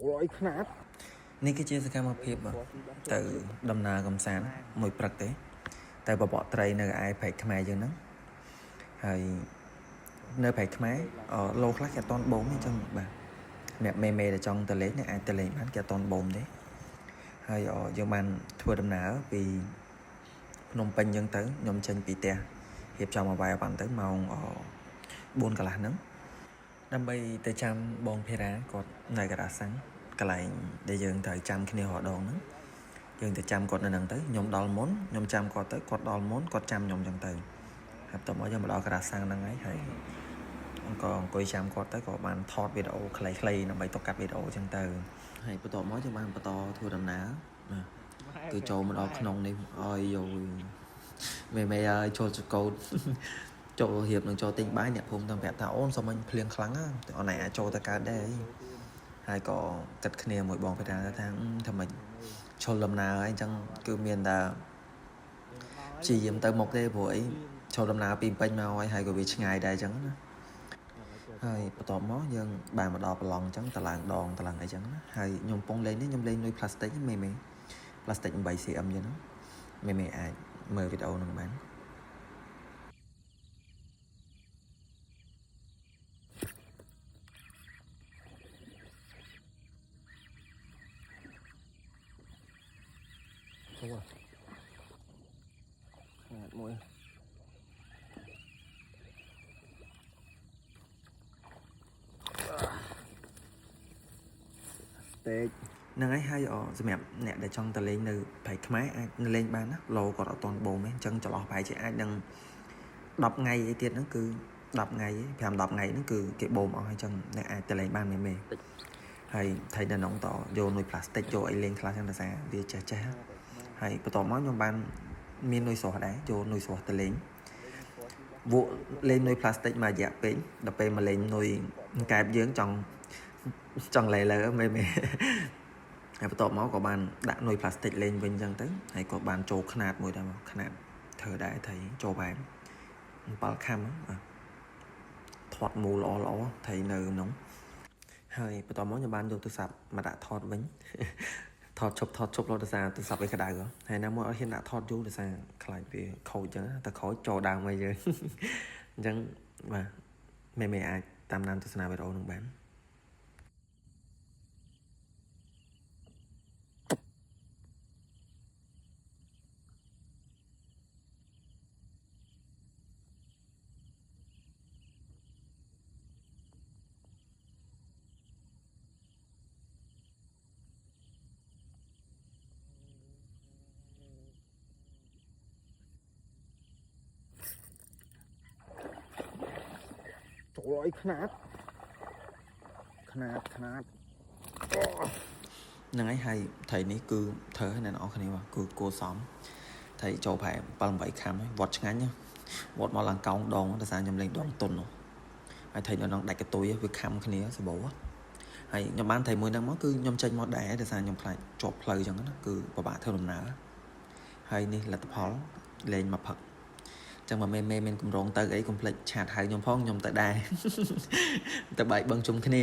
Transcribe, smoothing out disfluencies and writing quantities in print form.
Trời khát. Ní cái chia sẻ cảm ơn phép từ đầm nà cầm sáng mùi bật tế tại bà bỏ trầy nơi ai phải khmai dân nắngហើយនៅប្រៃខ្មែរលោខ្លះគេអត់តន់បូមទេចឹងបាទអ្នកមេដែលចង់ទៅលេងអាចទៅលេងបានគេអត់តន់បូមទេហើយយើងបានធ្វើដំណើរពីភ្នំពេញចឹងទៅខ្ញុំចេញពីផ្ទះរៀបចំឲ្យវាយបានទៅម៉ោង4 កន្លះហ្នឹងដើម្បីទៅចាំបងភារាគាត់នៅការាសាំងកន្លែងដែលយើងត្រូវចាំគ្នារដងហ្នឹងយើងទៅចាំគាត់នៅហ្នឹងទៅខ្ញុំដល់មុនខ្ញុំចាំគាត់ទៅគាត់ដល់មុនគាត់ចាំខ្ញុំចឹងទៅហើយបន្ទាប់មកយើងមកដល់ការាសាំងហ្នឹងហើយក៏អង្គុយចាំគាត់ទៅក៏បានថតវីដេអូខ្លីៗដើម្បីទុកកាត់វីដេអូចឹងទៅហើយបន្ទាប់មកយើងបានបន្តធ្វើដំណើរគឺចូលមកដល់ក្នុងនេះអើយយមេឲ្យចូលចកោតចូលរៀបនឹងចូលទិញបាយអ្នកភូមិតាមប្រាប់ថាអូនសុំមិញភ្លៀងខ្លាំងណាអូនឯងអាចចូលទៅកើតដែរហើយក៏គិតគ្នាមួយបងប្រាប់ថាថាមិនឈុលដំណើរអីចឹងគឺមានតែព្យាយាមទៅមុខទេព្រោះអីឈុលដំណើរពីពេញមកហើយក៏វាឆ្ងាយដែរចឹងណាហើយបន្ទាប់មកយើងបានមកដល់ប្រឡងចឹងតឡើងដងតឡើងអីចឹងណាហើយខ្ញុំពងលេងនេះខ្ញុំលេងលុយផ្លាស្ទិកមេផ្លាស្ទិក 8cm ចឹងណាមេអាចមើលវីដេអូនឹងបានចូលមួយពេកហ្នឹងហើយសម្រាប់អ្នកដែលចង់ទៅលេងនៅប្រៃខ្មែរអាចលេងបានណាឡូគាត់អត់តន់បូមទេអញ្ចឹងចន្លោះប្រហែលជាអាចនឹង10ថ្ងៃអីទៀតហ្នឹងគឺ10ថ្ងៃ5-10ថ្ងៃហ្នឹងគឺគេបូមអស់ហើយអញ្ចឹងអ្នកអាចទៅលេងបានមេហើយថៃនៅក្នុងតយកនុយផ្លាស្ទិកយកអីលេងខ្លះចឹងតែសារវាចេះហើយបន្ទាប់មកខ្ញុំបានមាននុយស្រស់ដែរយកនុយស្រស់ទៅលេងវក់លេងនុយផ្លាស្ទិកមករយៈពេកដល់ពេលមកលេងនុយកែបយើងចង់លេលើមេហើយបន្ទាប់មកក៏បានដាក់នុយផ្លាស្ទិកលេងវិញចឹងទៅហើយក៏បានចូលຂະຫນាតមួយដែរមកຂະຫນាតធ្វើដែរថៃចូលបែប7ខាំថតមូលល្អថៃនៅក្នុងហើយបន្ទាប់មកខ្ញុំបានយកទូរស័ព្ទមកដាក់ថតវិញថតឈប់លោដោយសារទូរស័ព្ទវាក្តៅហើយណាមួយអត់ហ៊ានដាក់ថតយូរដោយសារខ្លាចវាខូចចឹងតែខូចចូលដើមមកយើងអញ្ចឹងបាទមេអាចតាមដានទស្សនាវីដេអូនឹងបានចូលខ្នាតហ្នឹងហើយថៃនេះគឺធ្វើឲ្យអ្នកនរគ្នាគឺគួរសមថៃចូលប្រហែល7-8ខាំវត្តឆ្ងាញ់វត្តមកឡើងកោងដងដោយសារខ្ញុំលេងដងទុនហើយថៃនៅក្នុងដាច់កតុយវាខំគ្នាសបោហើយខ្ញុំបានថៃមួយហ្នឹងមកគឺខ្ញុំចេញមកដែរដោយសារខ្ញុំខ្លាចជាប់ផ្លូវអញ្ចឹងណាគឺពិបាកធ្វើដំណើរហើយនេះលទ្ធផលលេងមកផឹកចឹងមកមេមានកម្រងទៅអីកុំភ្លេចឆាតហៅខ្ញុំផងខ្ញុំទៅដែរទៅបាយបឹងជុំគ្នា